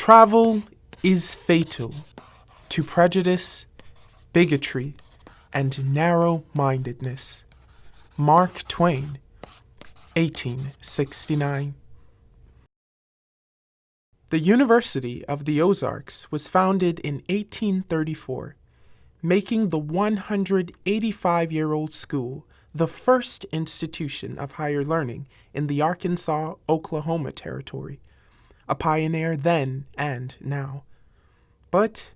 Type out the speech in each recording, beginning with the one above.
Travel is fatal to prejudice, bigotry, and narrow-mindedness. Mark Twain, 1869. The University of the Ozarks was founded in 1834, making the 185-year-old school the first institution of higher learning in the Arkansas-Oklahoma territory, a pioneer then and now. But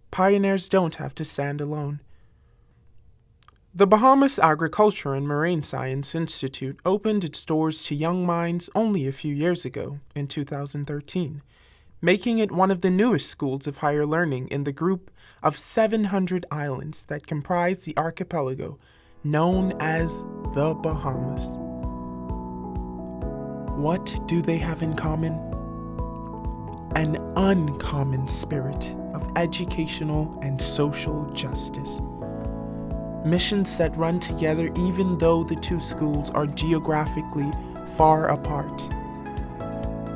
pioneers don't have to stand alone. The Bahamas Agriculture and Marine Science Institute opened its doors to young minds only a few years ago, in 2013, making it one of the newest schools of higher learning in the group of 700 islands that comprise the archipelago known as the Bahamas. What do they have in common? An uncommon spirit of educational and social justice. Missions that run together even though the two schools are geographically far apart.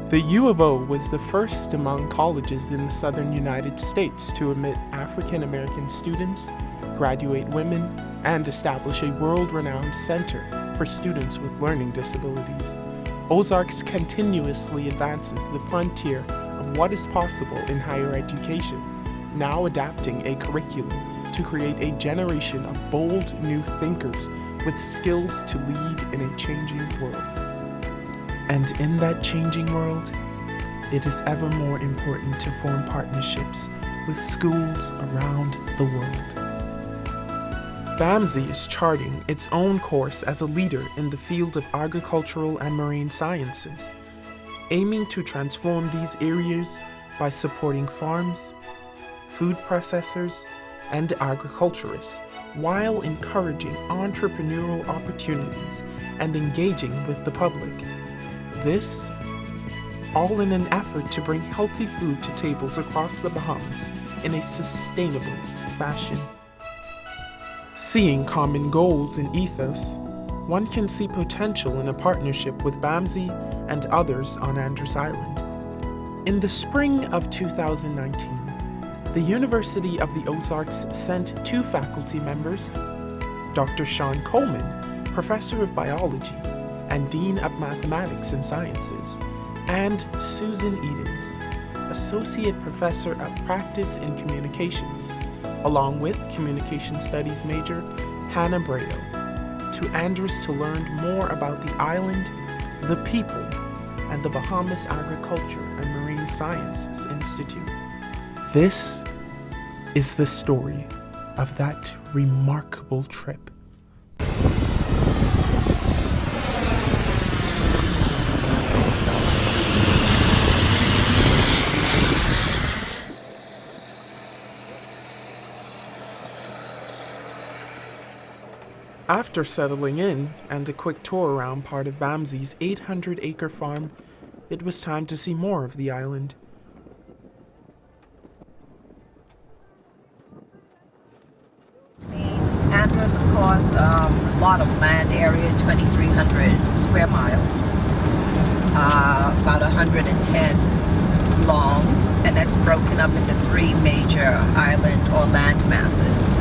The U of O was the first among colleges in the southern United States to admit African American students, graduate women, and establish a world-renowned center for students with learning disabilities. Ozarks continuously advances the frontier of what is possible in higher education, now adapting a curriculum to create a generation of bold new thinkers with skills to lead in a changing world. And in that changing world, it is ever more important to form partnerships with schools around the world. BAMSI is charting its own course as a leader in the field of agricultural and marine sciences, aiming to transform these areas by supporting farms, food processors, and agriculturists, while encouraging entrepreneurial opportunities and engaging with the public. This, all in an effort to bring healthy food to tables across the Bahamas in a sustainable fashion. Seeing common goals and ethos, one can see potential in a partnership with BAMSI and others on Andros Island. In the spring of 2019, the University of the Ozarks sent 2 faculty members, Dr. Sean Coleman, Professor of Biology and Dean of Mathematics and Sciences, and Susan Edens, Associate Professor of Practice in Communications, along with Communication Studies major Hannah Brado, to Andros to learn more about the island, the people, and the Bahamas Agriculture and Marine Sciences Institute. This is the story of that remarkable trip. After settling in and a quick tour around part of BAMSI's 800-acre farm, it was time to see more of the island. Andros, of course, a lot of land area, 2,300 square miles, about 110 long, and that's broken up into 3 major island or land masses.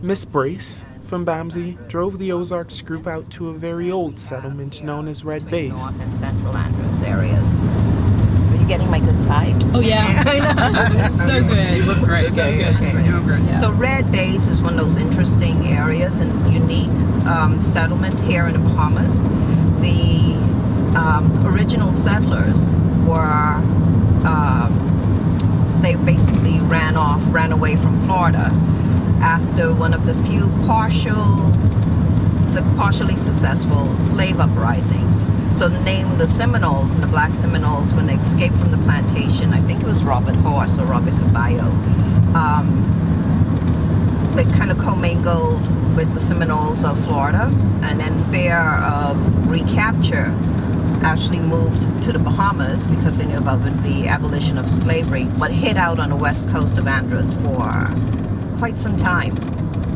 Miss Brace from BAMSI drove the Ozarks group out to a very old settlement known as Red Bays. North and central Andros areas. Are you getting my good side? Oh yeah, it's so good. You look great. So good. Okay. You look great. Yeah. So Red Bays is one of those interesting areas and unique settlement here in the Bahamas. The original settlers were, they basically ran away from Florida after one of the few partially successful slave uprisings. So the name, the Seminoles, and the Black Seminoles, when they escaped from the plantation, I think it was Robert Horse or Robert Caballo, they kind of commingled with the Seminoles of Florida, and then fear of recapture actually moved to the Bahamas because they knew about the abolition of slavery, but hid out on the west coast of Andros for quite some time.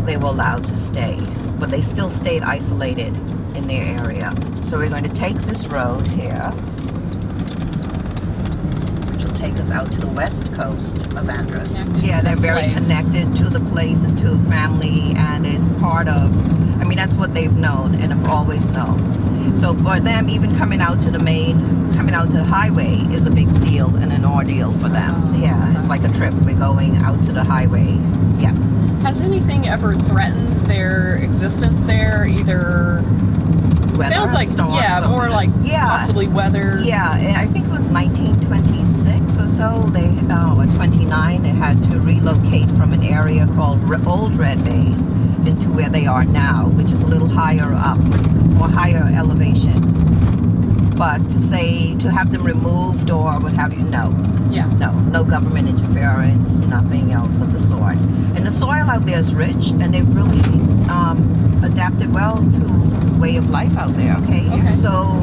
They were allowed to stay, but they still stayed isolated in their area. So we're going to take this road here, which will take us out to the west coast of Andros. Connected Yeah, to they're the very place. connected to the place and to family, and it's part of, I mean, that's what they've known and have always known. So for them, even coming out to the highway is a big deal and an ordeal for them. Yeah, it's like a trip. We're going out to the highway. Yeah. Has anything ever threatened their existence there? Either Weather, sounds like storms, more like possibly weather. Yeah, I think it was 1926 or so. Or 29. They had to relocate from an area called Old Red Bays into where they are now, which is a little higher up or higher elevation. But to have them removed or what have you, no. Yeah. No government interference, nothing else of the sort. And the soil out there is rich, and they've really adapted well to way of life out there. Okay. So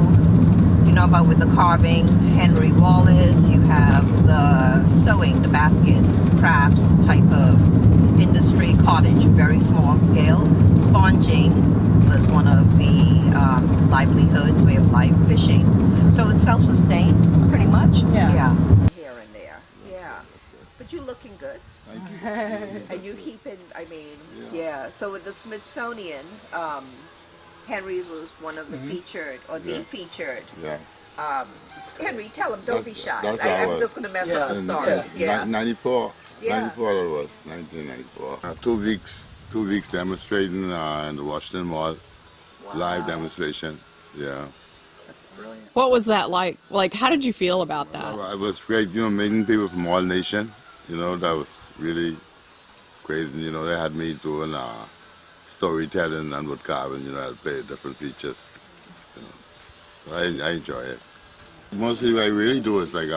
you know about with the carving, Henry Wallace. You have the sewing, the basket crafts type of industry, cottage, very small scale. Sponging was one of the livelihoods, way of life. Fishing. So it's self-sustained, pretty much. Yeah. Here and there. Yeah. But you're looking good. Thank you. And you keeping, I mean, yeah. So with the Smithsonian, Henry's was one of the featured, or the featured. Yeah. Henry, tell him, don't be shy. That's how it I'm was. just going to mess up the story. Yeah. 94. Yeah. 94 it was. 1994. 2 weeks demonstrating in the Washington Mall. Live demonstration. Yeah. What was that like? Like, how did you feel about that? Well, it was great, meeting people from all nations. That was really great. And, they had me doing storytelling and wood carving, I had play different features. I enjoy it. Mostly what I really do is like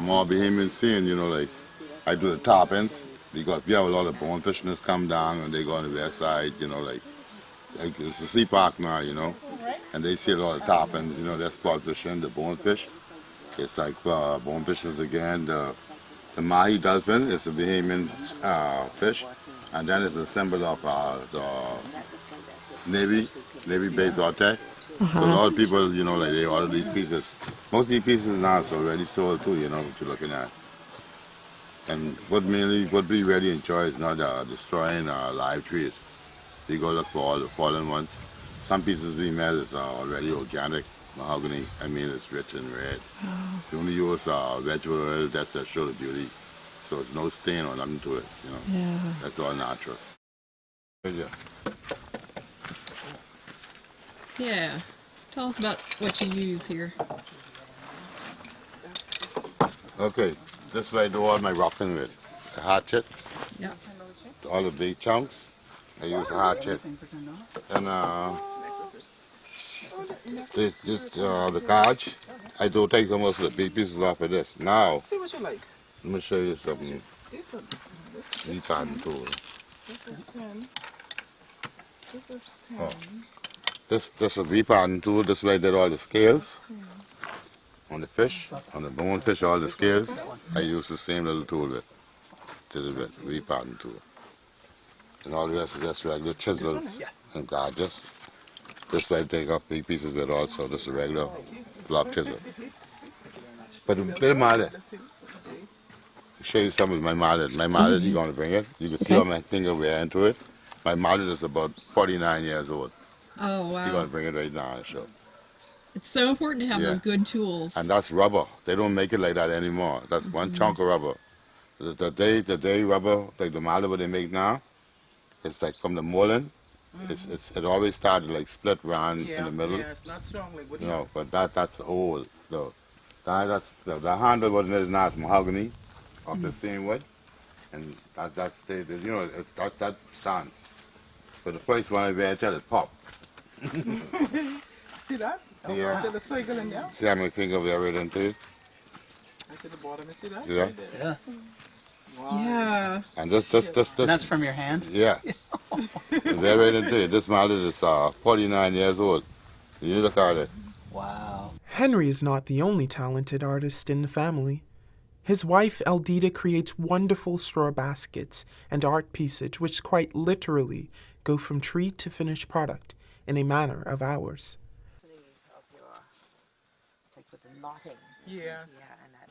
more Bahamian scene, like I do the toppings because we have a lot of bone fishers come down and they go on the west side, like it's a sea park now, and they see a lot of toppings, they're spot fishing, the bonefish. It's like bonefishers again. The mahi dolphin is a Bahamian fish, and then it's a symbol of the Navy-based Ozarks. So a lot of people, like they order these pieces. Most of these pieces now is already sold too, what you're looking at. And what we really enjoy is not destroying live trees. We go look for all the fallen ones. Some pieces we made is already organic mahogany. I mean, it's rich and red. We only use vegetable oil. That's to show the beauty. So it's no stain or nothing to it. Yeah. That's all natural. Yeah. Yeah. Tell us about what you use here. Okay, this way I do all my rocking with the hatchet. Yeah. All the big chunks. I use a hatchet. And the cards, I do take most of the big pieces off of this. Now, See what you like. let me show you something. Retarting tool. This is 10. This is 10. Oh. This is a reparting tool. This way I did all the scales on the fish, on the bonefish, all the scales. I use the same little tool with the reparting tool. And all the rest is just regular chisels and gouges. This way I take off big pieces with also. This is a regular block chisel. But a bit of mallet. I'll show you some of my mallet. My mallet, you're going to bring it. You can see all my finger wear into it. My mallet is about 49 years old. Oh, wow. You're going to bring it right now and show. It's so important to have those good tools. And that's rubber. They don't make it like that anymore. That's one chunk of rubber. The day rubber, like the mallet what they make now, it's like from the molding. It always started like split round in the middle. Yeah, it's not strong like what But that's old though. The handle what it is now is mahogany of the same wood, and that stayed. It's that stands. But the first one I wear till it pop. See that? Yeah. The circle in there. See how my finger wear right into it. Right to the bottom, you see that? See that? Yeah. Wow. Yeah. And this. And that's from your hand? Yeah. Wear right into it. This mallet is 49 years old. You look at it. Wow. Henry is not the only talented artist in the family. His wife, Eldita, creates wonderful straw baskets and art pieces which quite literally go from tree to finished product in a matter of hours. Like with the knotting. Yes. Yeah, and that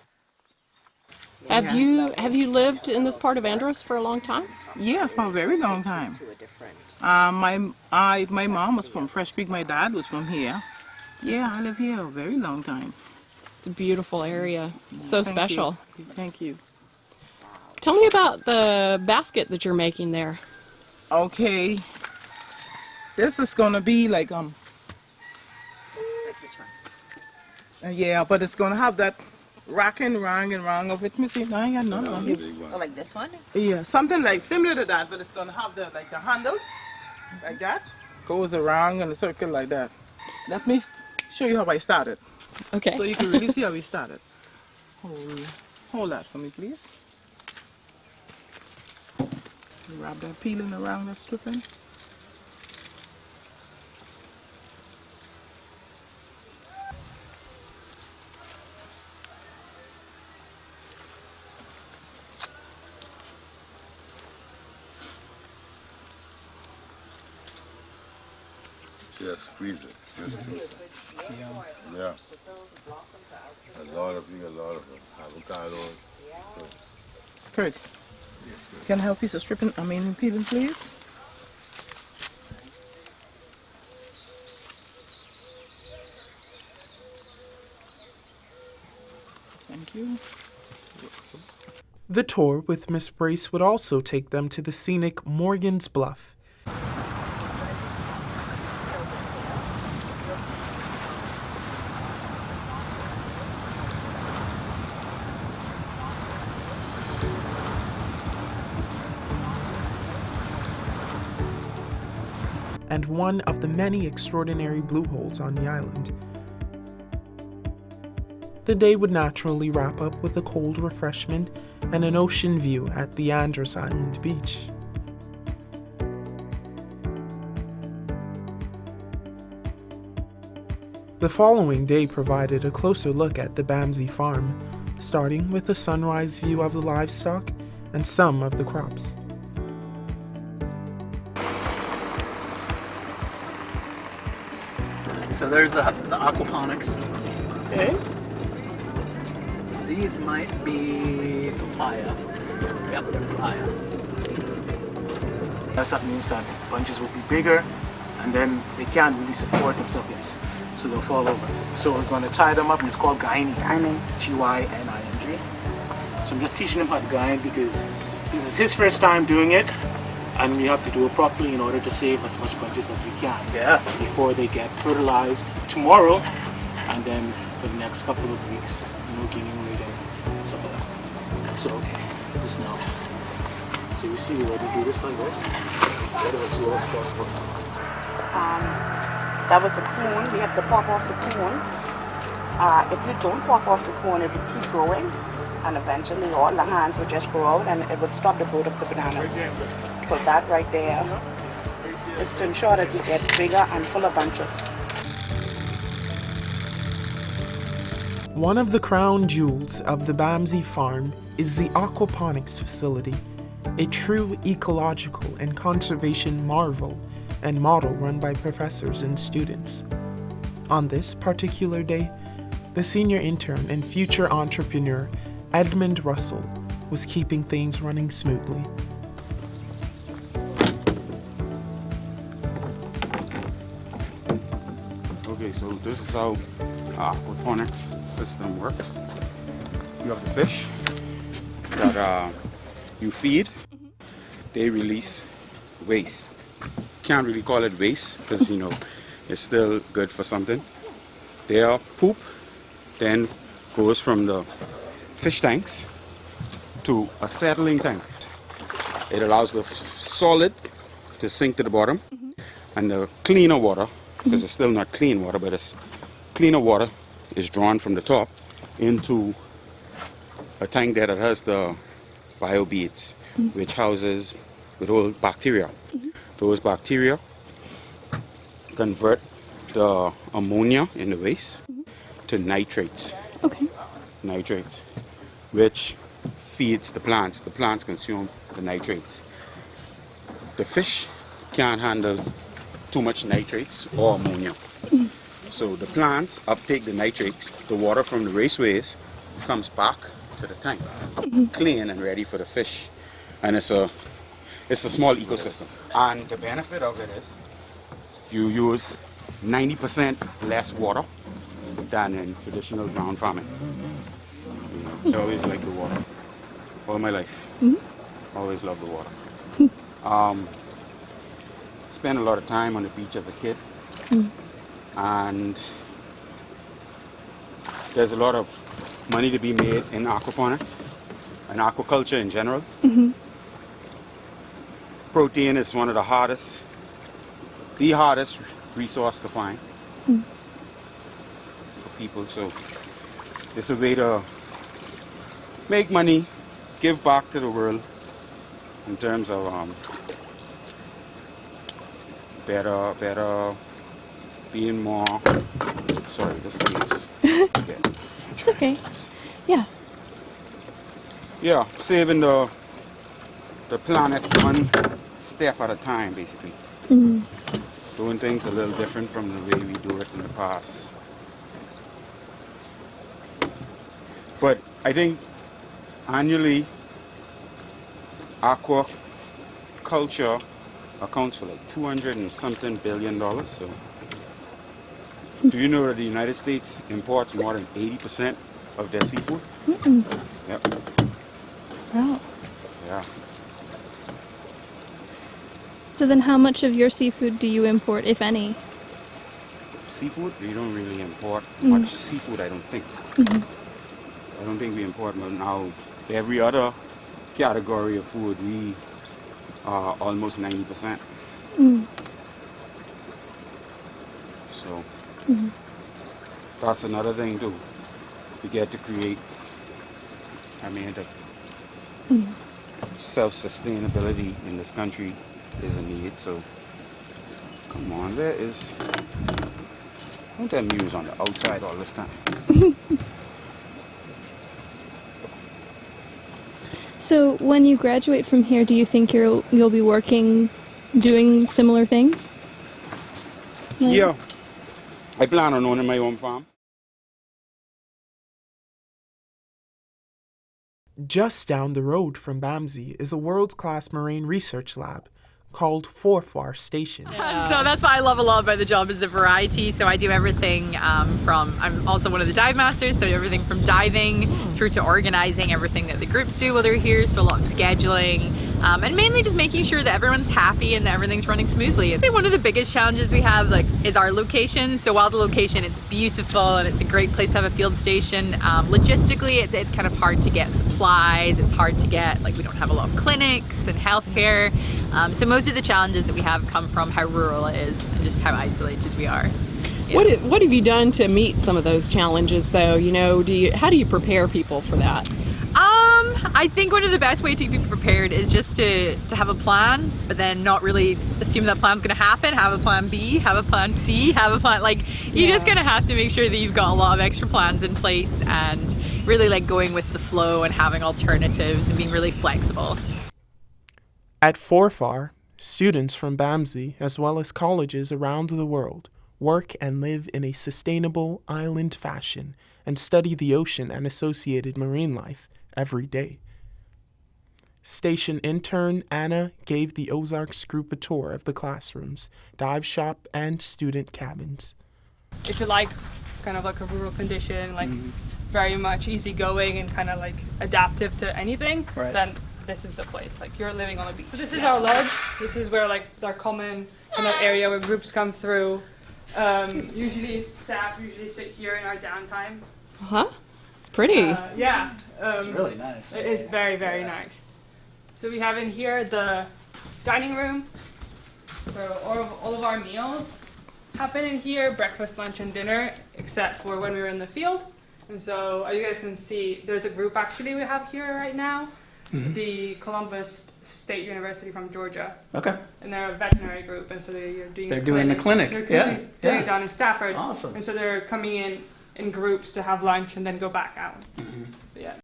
Have you lived in this part of Andros for a long time? Yeah, for a very long time. My mom was from Fresh Creek. My dad was from here. Yeah, I live here a very long time. It's a beautiful area. So Thank special. you. Thank you. Tell me about the basket that you're making there. Okay. This is gonna be like yeah, but it's gonna have that racking round and round of it. Missy, no, I got none on here. Oh, like this one? Yeah, something like similar to that, but it's gonna have the handles like that. Goes around in a circle like that. Let me show you how I started. Okay. So you can really see how we started. Hold that for me, please. Wrap that peeling around that stripping. Yeah, squeeze it. Just squeeze it. Yeah. A lot of avocados. Kurt, can I help you stripping? Peeling, please. Thank you. The tour with Miss Brace would also take them to the scenic Morgan's Bluff. And one of the many extraordinary blue holes on the island. The day would naturally wrap up with a cold refreshment and an ocean view at the Andros Island beach. The following day provided a closer look at the BAMSI farm, starting with a sunrise view of the livestock and some of the crops. So there's the aquaponics. Okay. These might be papaya. Yep, they're papaya. That means that bunches will be bigger and then they can't really support themselves, yes. So they'll fall over. So we're going to tie them up and it's called guying. G-Y-N-I-N-G. So I'm just teaching him how to guy because this is his first time doing it and we have to do it properly in order to save as much bunches as we can. Yeah. Before they get fertilized tomorrow and then for the next couple of weeks, gaining weight and stuff like that. So okay, this now. So you see we want to do this like this. Get it as slow as possible. That was the cone. We have to pop off the cone. If you don't pop off the cone, it will keep growing, and eventually all the hands will just grow out, and it would stop the growth of the bananas. So that right there is to ensure that you get bigger and fuller bunches. One of the crown jewels of the BAMSI farm is the aquaponics facility, a true ecological and conservation marvel and model run by professors and students. On this particular day, the senior intern and future entrepreneur Edmund Russell was keeping things running smoothly. Okay, so this is how aquaponics system works. You have the fish that you feed. They release waste. Can't really call it waste because it's still good for something. Their poop then goes from the fish tanks to a settling tank. It allows the solid to sink to the bottom, and the cleaner water, because it's still not clean water, but it's cleaner water, is drawn from the top into a tank that has the biobeads, which houses the whole bacteria. Those bacteria convert the ammonia in the waste to nitrates. Okay. Nitrates, which feeds the plants. The plants consume the nitrates. The fish can't handle too much nitrates or ammonia. So the plants uptake the nitrates. The water from the raceways comes back to the tank, clean and ready for the fish. And it's a small ecosystem. And the benefit of it is you use 90% less water than in traditional ground farming. I always like the water. All my life. Always loved the water. Spent a lot of time on the beach as a kid. And there's a lot of money to be made in aquaponics and aquaculture in general. Protein is one of the hardest resource to find for people. So it's a way to make money, give back to the world in terms of better being more. Sorry, this is. It's okay. Yeah. Yeah, saving the planet one step at a time, basically. Doing things a little different from the way we do it in the past. But I think annually, aquaculture accounts for like $200 and something billion. So, do you know that the United States imports more than 80% of their seafood? Yep. Wow. Yeah. So then how much of your seafood do you import, if any? Seafood? We don't really import much seafood, I don't think. I don't think we import much now. Every other category of food, we are almost 90%. So, that's another thing too. We get to create, self-sustainability in this country is a need, so come on, there is. Don't tell me you was on the outside all this time. So when you graduate from here, do you think you'll be working, doing similar things? Yeah, I plan on owning my own farm. Just down the road from BAMSI is a world-class marine research lab called Farfor Station. So that's what I love a lot about the job is the variety. So I do everything from, I'm also one of the dive masters, so everything from diving through to organizing everything that the groups do while they're here, so a lot of scheduling, and mainly just making sure that everyone's happy and that everything's running smoothly. I'd say one of the biggest challenges we have is our location. So while the location is beautiful and it's a great place to have a field station, logistically it's kind of hard to get supplies, it's hard to get, we don't have a lot of clinics and healthcare. So most of the challenges that we have come from how rural it is and just how isolated we are. Yeah. What have you done to meet some of those challenges though? How do you prepare people for that? I think one of the best ways to be prepared is just to have a plan, but then not really assume that plan's gonna happen. Have a plan B, have a plan C, have a plan, you're just gonna have to make sure that you've got a lot of extra plans in place and really going with the flow and having alternatives and being really flexible. At Farfor, students from BAMSI, as well as colleges around the world, work and live in a sustainable island fashion and study the ocean and associated marine life every day. Station intern Anna gave the Ozarks group a tour of the classrooms, dive shop, and student cabins. If you like kind of a rural condition, very much easygoing and kind of adaptive to anything, then this is the place. You're living on a beach. So this is our lodge. This is where our common kind of area where groups come through. Usually staff sit here in our downtime. It's pretty. Yeah. It's really nice. It is very, very nice. So we have in here the dining room. So all of our meals happen in here, breakfast, lunch, and dinner, except for when we were in the field. And so as you guys can see, there's a group actually we have here right now. The Columbus State University from Georgia. Okay. And they're a veterinary group, and so they're doing the clinic. They're doing it down in Stafford. Awesome. And so they're coming in groups to have lunch and then go back out. But yeah.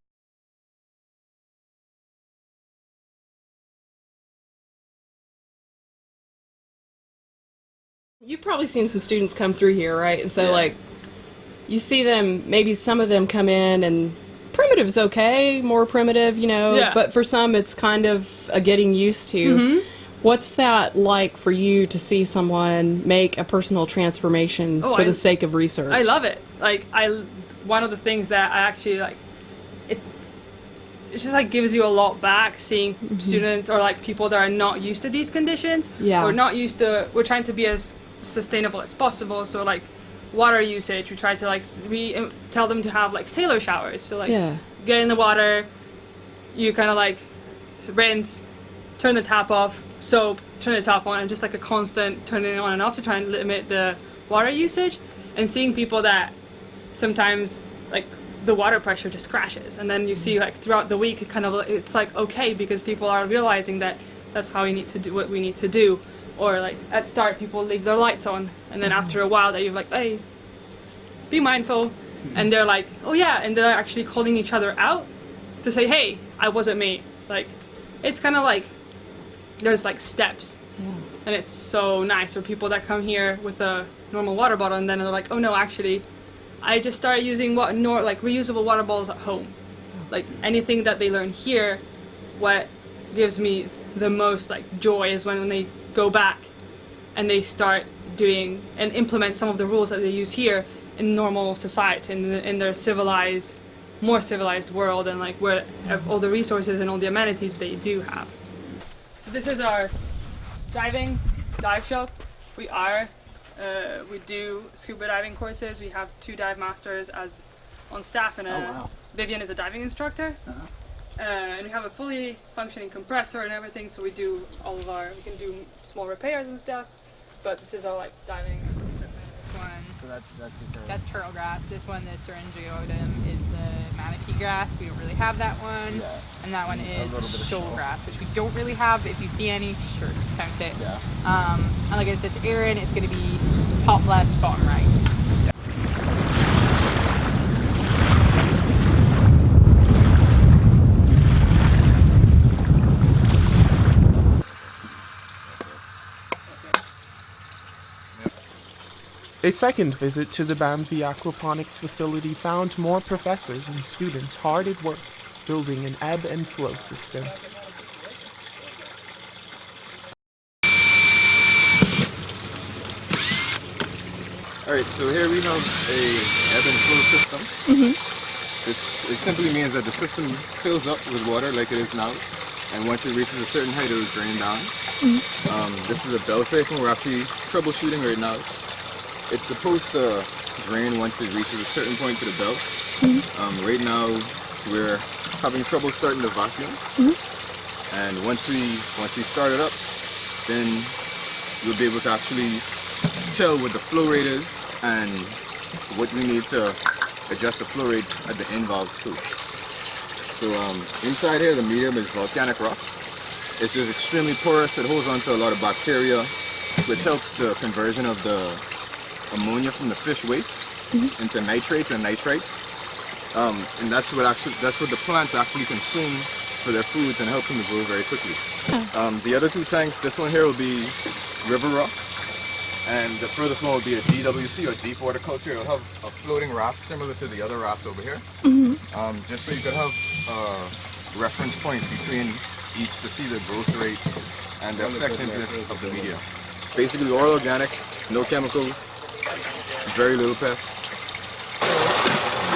You've probably seen some students come through here, right? And so you see them, maybe some of them come in and pretty primitive is okay, more primitive, Yeah. but for some it's kind of a getting used to. Mm-hmm. What's that like for you to see someone make a personal transformation for the sake of research? I love it. One of the things that I actually like, it just like gives you a lot back seeing students or like people that are not used to these conditions. Yeah. Or not used to, we're trying to be as sustainable as possible. So like water usage, we try to like, we tell them to have like sailor showers. So like get in the water, you kind of like rinse, turn the tap off, soap, turn the tap on, and just like a constant turning it on and off to try and limit the water usage. And seeing people that sometimes like the water pressure just crashes, and then you see like throughout the week it's like okay, because people are realizing that that's how we need to do what we need to do. Or like at start people leave their lights on, and then after a while that you're like, hey, be mindful, and they're like, oh yeah, and they're actually calling each other out to say, hey, I wasn't me. Like it's kind of like there's like steps, and it's so nice for people that come here with a normal water bottle, and then they're like, oh no, actually I just started using reusable water bottles at home. Like anything that they learn here, what gives me the most like joy is when they go back and they start doing and implement some of the rules that they use here in normal society, in their more civilized world, and like where all the resources and all the amenities they do have. So this is our dive shop. We do scuba diving courses. We have 2 dive masters on staff, and Vivian is a diving instructor. And we have a fully functioning compressor and everything, so we can do small repairs and stuff. But this is our like diving equipment. This one, So that's turtle grass. This one, the syringeotum, is the manatee grass. We don't really have that one. Yeah. And that one is shoal grass, which we don't really have. If you see any, sure, count it. Yeah. And like I said to Aaron, it's going to be top left, bottom right. A second visit to the BAMSI aquaponics facility found more professors and students hard at work building an ebb and flow system. Alright, so here we have a ebb and flow system. It simply means that the system fills up with water like it is now, and once it reaches a certain height it will drain down. This is a bell siphon we're actually troubleshooting right now. It's supposed to drain once it reaches a certain point to the belt. Right now we're having trouble starting the vacuum, and once we start it up, then we'll be able to actually tell what the flow rate is and what we need to adjust the flow rate at the end valve too. So inside here the medium is volcanic rock. It's just extremely porous. It holds on to a lot of bacteria, which helps the conversion of the ammonia from the fish waste into nitrates and nitrites, and that's what the plants actually consume for their foods and help them to grow very quickly. The other 2 tanks, this one here will be river rock, and the furthest one will be a DWC or deep water culture. It'll have a floating raft similar to the other rafts over here, just so you could have a reference point between each to see the growth rate and the effectiveness of the media. Basically all organic, no chemicals, very little pests.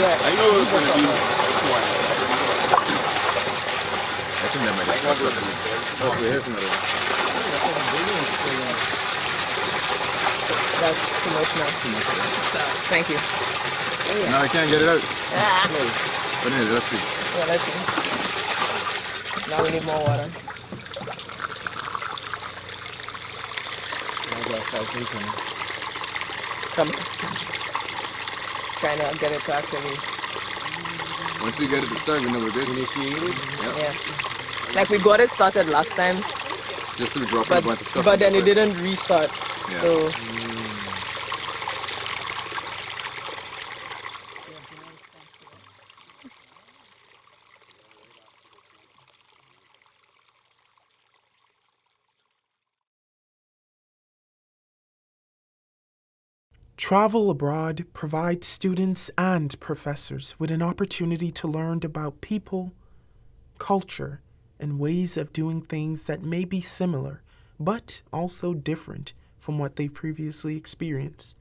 Yeah, I know it's going to be twice. I think that might have stuff. Okay, here's another one. That's too much now. Thank you. No, I can't get it out. But anyway, let's see. Yeah, let's see. Now we need more water. Come. Trying to get it to actually. Once we get it to start, we know we're good. Yeah. Like we got it started last time. Just to drop a bunch of stuff. But then it didn't restart. Yeah. So. Travel abroad provides students and professors with an opportunity to learn about people, culture, and ways of doing things that may be similar, but also different from what they previously experienced.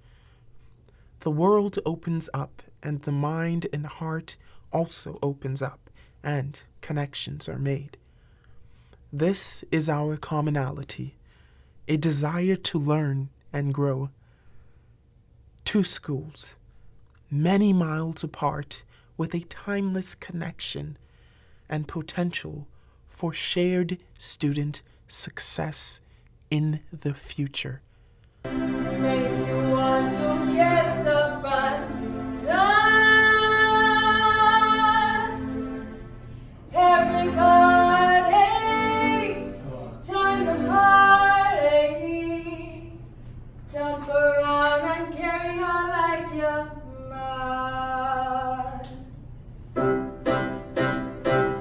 The world opens up, and the mind and heart also opens up, and connections are made. This is our commonality, a desire to learn and grow. Two schools, many miles apart, with a timeless connection and potential for shared student success in the future. Makes you want to get up and dance. Everybody, join the party. Jump around and carry on like you're mad.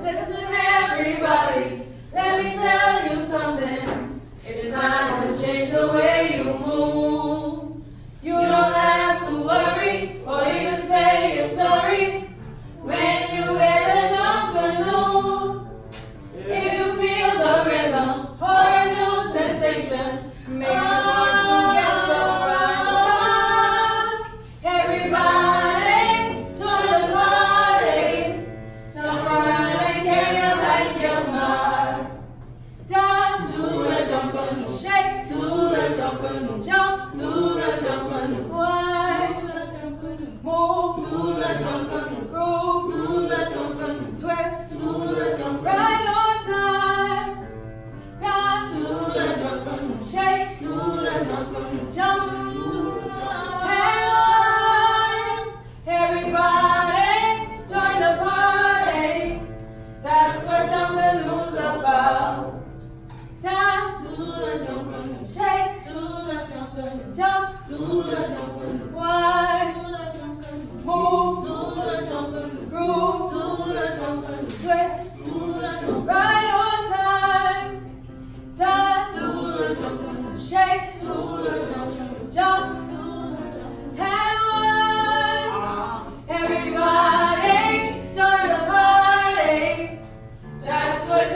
Listen, everybody, let me tell you something. It's time to change the way you move. You don't have to worry or even say you're sorry when you hear the jungle. If you feel the rhythm or a new sensation, makes you want to get up and dance. Everybody, join the party. Jump around and carry on like you're mad. Dance to the jump and shake to the jump and jump to the jump and whine. Move to the jump and groove to the jump and twist to the jump right on time. Dance to the jump and shake to the jump and jump and whine. Everybody, join the party. That's what Jungle is about. Dance to the jump and shake to the jump and jump to the jump and whine. Move to the jump and groove to the jump and twist to the jump right on time. Dance to the jump and shake to the jump and jump to the jump and whine. Everybody, join the party. That's what